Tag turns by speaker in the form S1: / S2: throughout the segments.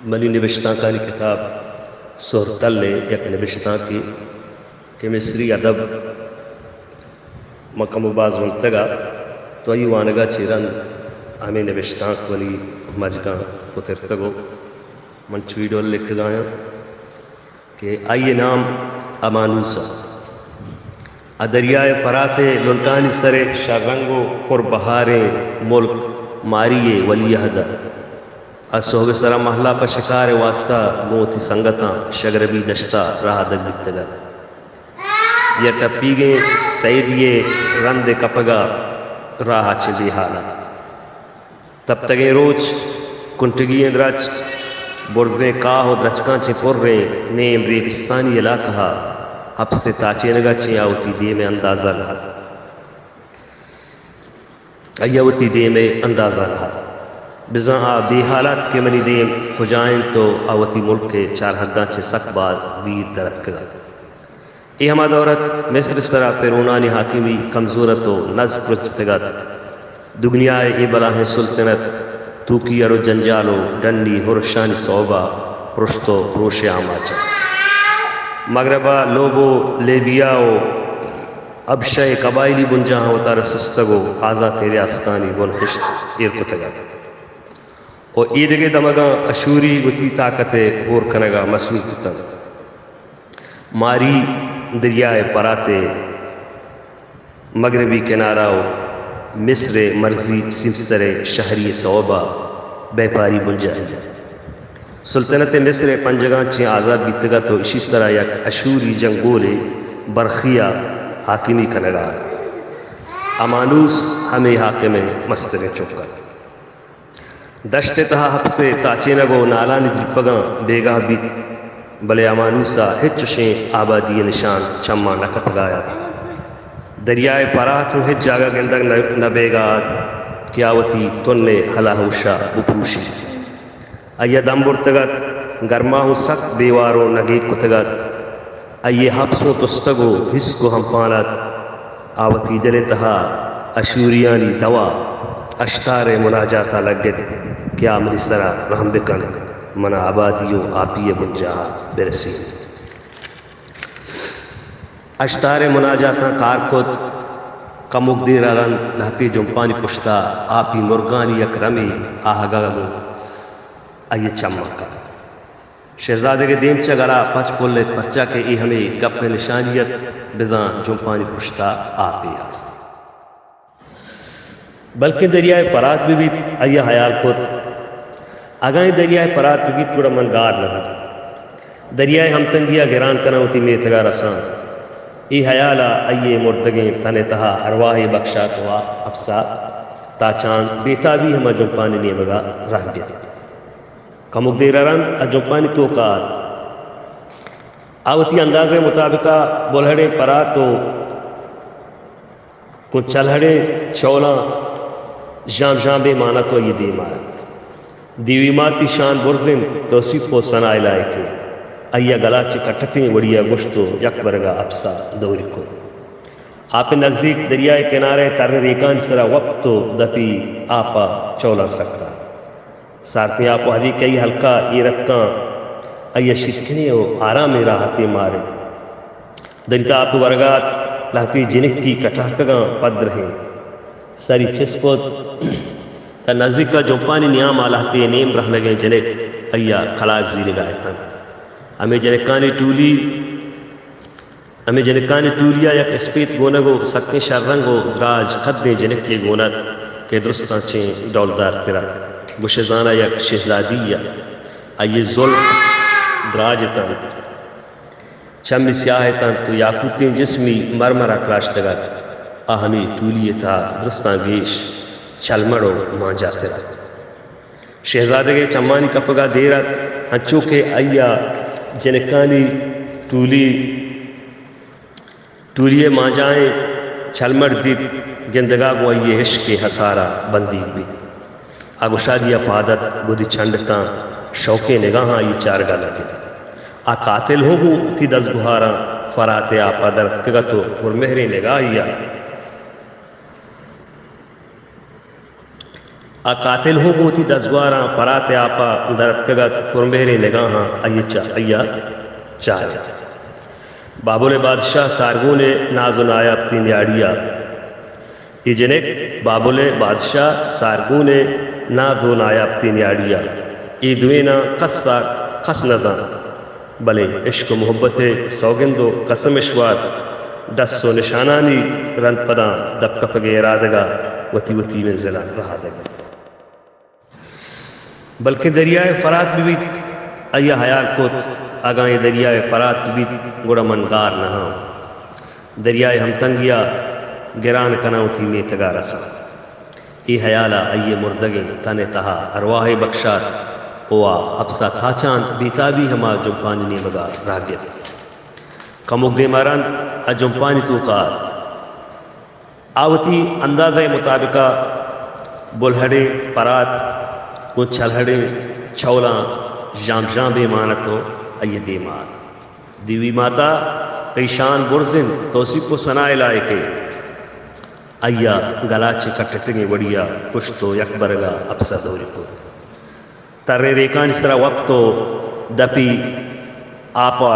S1: منی نوشتہ کا کتاب سہرتل نے یک نوشتہ کی کہ مصری ادب مکم و باز ونتگا تو ای وانگا چیرن ہمیں نوشتہ ولی مجگاں پترتگو من چویڈول لکھ گایا کہ آئیے نام امانوسا دریائے فرات لنٹانی سرے شرنگو پر بہارے ملک ماریے ولی حدا صحب سرا محلہ پر شکار واسطہ موتی سنگتاں شگربی دشتہ راہ دگ بتگا یہ ٹپیگیں سیدیے رند کپگا راہ چلی حالا تب تگیں روچ کنٹگیں درچ برزیں کاہو درچکاں چھ پر رہیں نیم ریگستانی علاقہ حب سے تاچے نگا چھ آوتی دے میں اندازہ رہا ایوتی دے میں اندازہ رہا بزاں بے حالات کے منی دیم کجائیں تو آوتی ملک کے چار حداں چھ سک باز دید درد کگا ای ہما دورت مصر سرا پیرونانی حاکمی کمزورت و نزد پرچتگت دنیائے ای بلاہ سلطنت توکی اڑو جنجالو ڈنڈی ہرشانی صوبہ پرشتو پروش آماچا مغربہ لوبو لیبیاو ابشہ قبائلی بنجاں ہوتا رسستگو آزا تیرے آستانی گنخشت ایرکتگا اور ایدگے دمگا اشوری گتی طاقت اور کنگا مسئول کتا ماری دریائے پراتے مغربی کناراو مصر مرزی سمسر شہری صوبہ بیپاری بنجا سلطنت مصر پنجگاں چھ آزاد بیتگا تو اسی طرح یک اشوری جنگولے برخیہ حاکمی کنگا امانوس ہمیں حاکم مستر چکا دشت تہا حب سے تاچے نگو نالانی دلپگاں بیگاہ بیت بلے امانوسا ہچ شیں آبادی نشان چمہ نکپ گایا دریائے پراتوں ہچ جاگا گندگ نبیگا کیاوتی تننے حلا ہوشا بپروشی ایہ دم برتگت گرماہوں سخت بیواروں نگیت کتگت ایہ حبسوں تستگو حس کو ہم پانت آوتی دل تہا اشوریانی دوا اشتار مناجاتا لگت کیا مری سرا رحم بکن منا آبادیو آپی منجاہا برسی اشتار مناجاتا کارکت کمک دیرا رند لہتی جمپانی پشتا آپی مرگانی اکرمی آہگامو آئیے چمکا شہزادے کے دیم چگرا پچ پولت پرچا کے ای ہمیں گپ نشانیت بزاں جمپانی پشتا آپی آسا بلکہ دریائے پرات بھی آئیے حیال کت آگائیں دریائے پرات بھی تھوڑا منگار نہ دریائے ہم تنگیا گران کنا ہوتی میتگا رسان ای حیالا آئیے مردگیں تنے تہا ارواح بخشات ہوا افسا تاچان بیتا بھی ہما جمپانی نیمگا رہ گیا کمک دیر رند اجمپانی توکار آوتی اندازے مطابقہ بولہڑے پراتو کن چلہڑے چولا جام بے مانا تو یہ دیم آیا دیوی ماتی شان برزن توصیف کو سنا الائے تھے آئیا گلا چکٹتیں وڑیا گشتو یک برگا افسا دوری کو آپ نزدیک دریائے کنارے ترن ریکان سرا وقتو دپی آپا چولا سکتا سارتی آپ وحدی کئی ہلکا ایرتکاں آئیا شکنے ہو آرام راحتی مارے دنتا آپ ورگات لہتی جنک کی کٹاکگاں پد رہیں ساری چسپت تا نزدیک کا جمپانی نیام آلہتی نیم رہ لگیں جنک آئیا خلاق زیلی گائے ہمیں جنکانی ٹولیا یک اسپیت گونگو سکنے شررنگو دراج خدنے جنک کے گونت کے درستان چین دولدار تیرا گشزانہ یک شہزادیہ آئیے ظلم دراجتاں چمی سیاہتاں تو یاکوتیں جسمی مرمرہ کلاشتگت آہمی ٹولیتا درستان گیش چلمڑو مان جاتے رہا شہزادے کے چمانی کپگا دیرت ہنچو کے آئیا جنکانی ٹولیے مان جائیں چلمڑ دیت گندگا کو آئیے عشق کے حسارہ بندی بھی آگو شادی افادت گودی چھنڈتاں شوقے نگاہاں آئی چارگا لگے آ قاتل ہو گو تی دز گہاراں فراتے آپا درد کگتو اور مہرے نگاہیا قاتل ہو گوتی دزگواراں پرات آپا درت کگت پرمیرے نگاہاں ایا چارے بابل بادشاہ سارگونے ناز و نایاب تین یاڑیا ای جنک بابل بادشاہ سارگونے ناز و نایاب تین یاڑیا ای دوینا قص نزان بلے عشق و محبت سوگند و قسم اشوات دس و نشانانی رند پداں دب کپگے ارادگا وتی وتی میں ضلع رہا دگا بلکہ دریائے فرات بھی ایا حیال کوت آگاہیں دریائے فرات بھی گوڑا منگار نہاں دریائے ہم تنگیا گران کناؤ تھی میں تگا رسا ای حیالا ایے مردگیں تانے تہا ارواح بخشات ہوا ابسا تھا چاند بیتابی ہما جمپانی نے مگا راگے کمک دے ماران جمپانی تو کار آوتی اندازہ مطابقہ بلہڑے پرات کو چھلہڑے چھولاں جام بے مانتو ایے دے مار دیوی ماتا تیشان برزن توسی کو سنائے لائے کے ایا گلاچے کٹتگیں وڑیا پشتو یک برگا ابسا دوری کو ترے ریکان اس طرح وقتو دپی آپا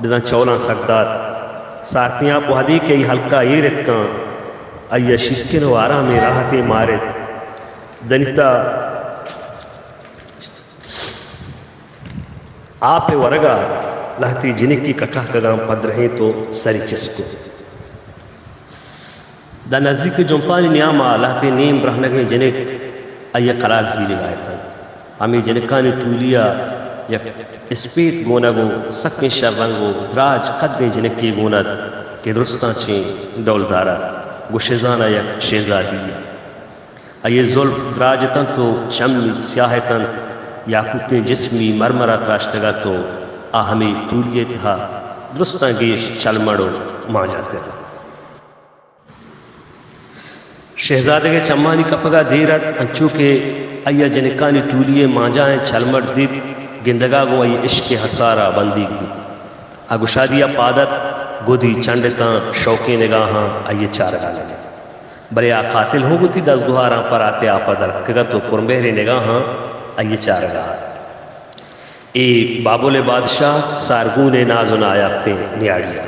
S1: بزن چولاں سکدات سارتیاں کو حدی کے حلقہ یہ رتکاں ایا شکن و آرام راحت مارت دنیتا آپ ورگا لہتی جنک کی کٹھا کگام پد رہیں تو سری چسکو دا نزدیک جمپانی نیاما لہتی نیم رہنگیں جنک ایا قلاق زیری گائتا ہمیں جنکانی ٹولیا یک اسپیت گونگو سکیں شر رنگو دراج قدیں جنکی گوند کہ درستان چین ڈول دارا گوشزانا یک شیزادیا ایا ظلف دراجتاں تو شمی سیاہتاں یاقوتیں جسمی مرمرہ تراشتگا تو ہمیں ٹولیے تھا درستاں گیش چل مڑو ماں جاتے تھا شہزادے کے چمانی کپگا دیرت انچو کے ایا جنکانی ٹولیے ماں جائیں چل مڑ دید گندگا گو ای عشق حسارہ بندی گو اگو شادیہ پادت گودی چنڈتاں شوقیں نگاہاں ایے چارگا لگے بلے قاتل ہو گتی دس گوھاراں پر آتے آپا درد کگا تو پرمبہرے نگاہاں ایے چارگا اے بابل بادشاہ سارگونے ناز و نایابتیں نیاڑیا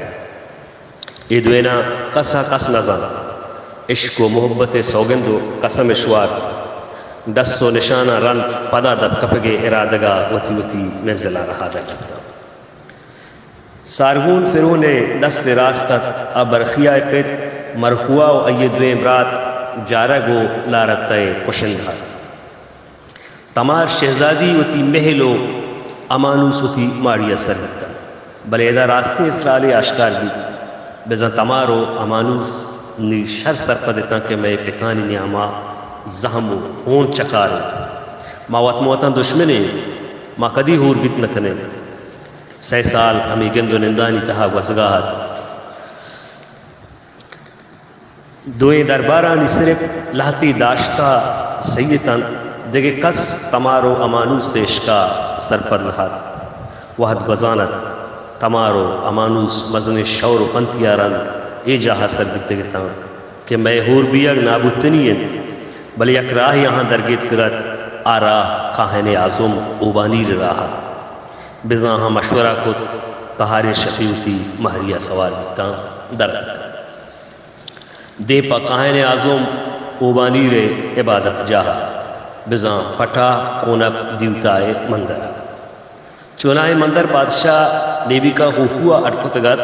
S1: اے دوینا کسا کس نظام عشق و محبت سوگند و قسم اشوار دس و نشانہ رن پدا دب کپگے ارادگا وتی وتی منزلہ رہا دگتا سارگون فرونے دست راستت ابرخیائے پیت مرخوا و ایے دویم رات جارگو لارتائے کشندہ تمار شہزادی وتی محلو امانوس وتی ماڑیا سرگتا بلے دا راستے اسرالے آشکار بھی بزن تمارو امانوس نی شر سر پدتا کہ میں پتانی نیاما زہمو ہون چکارے ما وط موتاں دشمنے ما کدی ہور بیت نکنے 6 سال ہمیں گندو نندانی تہا وزگاہت دوئیں دربارانی صرف لہتی داشتہ سیدتاں دگے کس تمارو امانوس سے عشقا سرپر لہت وحد گزانت تمارو امانوس مزن شور و پنتیاران اے جا حاصل بتگتا کہ میں ہور بیگ نابوتنی بل یک راہ یہاں درگیت کرت آراہ کاہن عظم اوبانیر راہ بزاں ہاں مشورہ کو تہار شفیوتی مہریہ سوال بیتا درد دے پا کاہن عظم اوبانیر عبادت جاہا بزاں پٹا اونب دیوتائے مندر چونائے مندر بادشاہ نیبی کا خوفوا اٹکتگت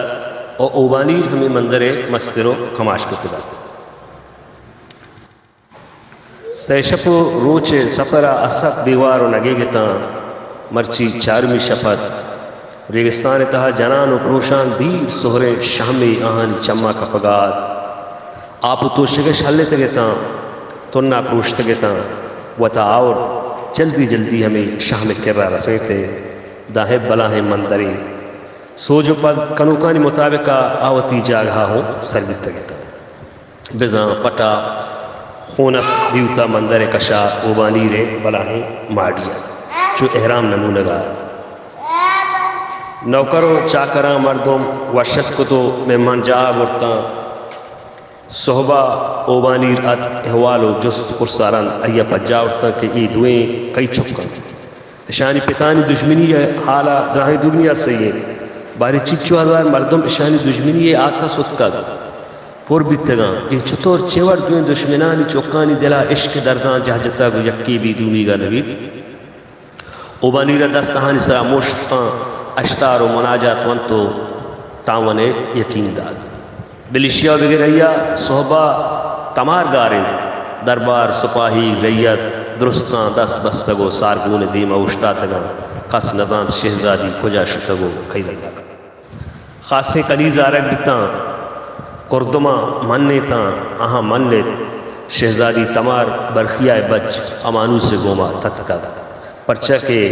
S1: اور اوبانیر ہمیں مندر مسترو خماش کتگت سیشپو روچ سفرہ اسک دیوارو نگے گتا مرچی چارمی شپت ریگستان تہا جنان و پروشان دیر سہرے شامی آہانی چما کپگات آپ تو شگش حلے تگتا تنہ پروش تگتا وتا اور جلدی جلدی ہمیں شاہ میں کرا رسے تھے داہے بلاہیں مندری سوجو پد کنوکانی مطابقہ آوتی جاگہا ہو سرگت تگتا بزاں پٹا خونت دیوتا مندر کشا اوبانی رے بلاہیں ماڑیا چو احرام نمونگا نوکروں چاکراں مردم وشت کو تو مہمان جا برتا صحبہ اوبانیر ات احوالو جست پرساران ایا پجا اٹھتا کہ ای دوئیں کئی چکن اشانی پتانی دشمنی حالا دراہ دنیا سیئے باری چچو ہزار مردم اشانی دشمنی آسا ستکد پور بیتگاں یہ چطور چیور دوئیں دشمنانی چوکانی دلا عشق دردان جہجتا گو یکی بھی دومی گا نبید اوبانیر دستہانی سرا موشتان اشتار و مناجات وانتو تاونے یقین داد بلیشیا بگر ایا صحبہ تمار گارن دربار سپاہی ریت درستان دست بستگو سارگون دیما اشتاتگاں قس نزان شہزادی کجا شتگو کئی لگا خاصے کنیز آرک بیتاں کردما مننے تاں آہاں مننت شہزادی تمار برخیائے بچ امانو سے گوما تتکا پرچہ کے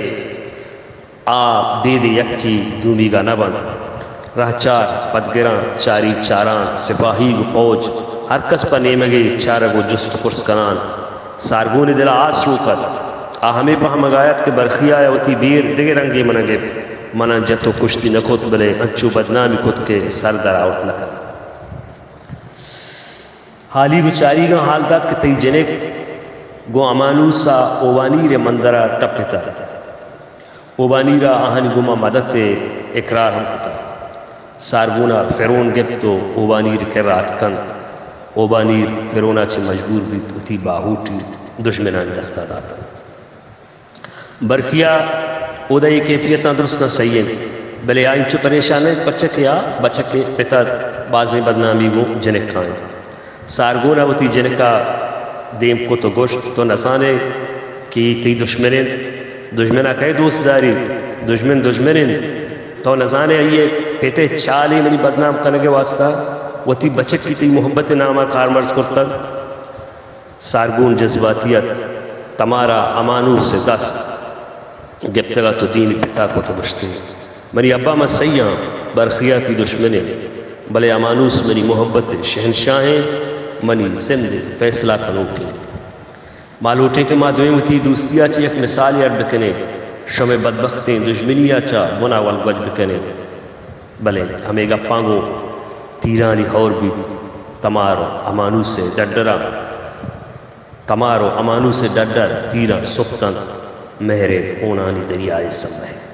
S1: آ بید یکی دومی گا نبن راہ چار پدگران چاری چاران سپاہی گو پوج ہر کس پر نیمگے چارگو جست پرس کنان سارگون دل آس روکت ہمیں پہ مگایت کے برخی آیا ہوتی بیر دگے رنگے منگے منا جتو کشتی نکوت بلے انچو بدنامی کت کے سر در آوٹ نکا حالی بچاری گا حال داد کہ تی جنک گو امانو سا اوبانیر مندرہ ٹپتا اوبانیرہ آہنی گما مدد اقرار ہم کتا سارگونا فیرون گپتو اوبانیر کے رات کن اوبانیر فیرونا چھ مجبور بھی اتی باہوٹی دشمنان دستا داتا برکیا اودائی کیفیتاں درست نہ سیئن بلے آئین چو پریشانے پرچکیا بچکے پتا بازیں بدنامی وہ جنک کھائیں سارگونا اتی جنکا دیم کو تو گوشت تو نسانے کی تی دشمنہ کئی دوست داری دشمنین تو نزانے آئیے پیتے چالی منی بدنام کرنے کے واسطہ وہ تی بچک کی تی محبت نامہ کارمرز کرتا سارگون جذباتیت تمارا امانوس سے دست گپتگا تو دین پتا کو تو بشتے منی ابا میں سیاں برخیہ کی دشمنے بلے امانوس منی محبت شہنشاہیں منی زند فیصلہ کنو کے معلوٹے کے ماں دوئیں ہوتی دوستیا چی ایک مثال یاد بکنے شم بدبختیں دشمنیا چا بنا والگوج بکنے بلے ہمیں گا پانگو تیرانی اور بھی تمارو امانو سے ڈڈرا تمارو امانو سے ڈڈر تیرا سفتن مہرے اونانی دریائے سمجھے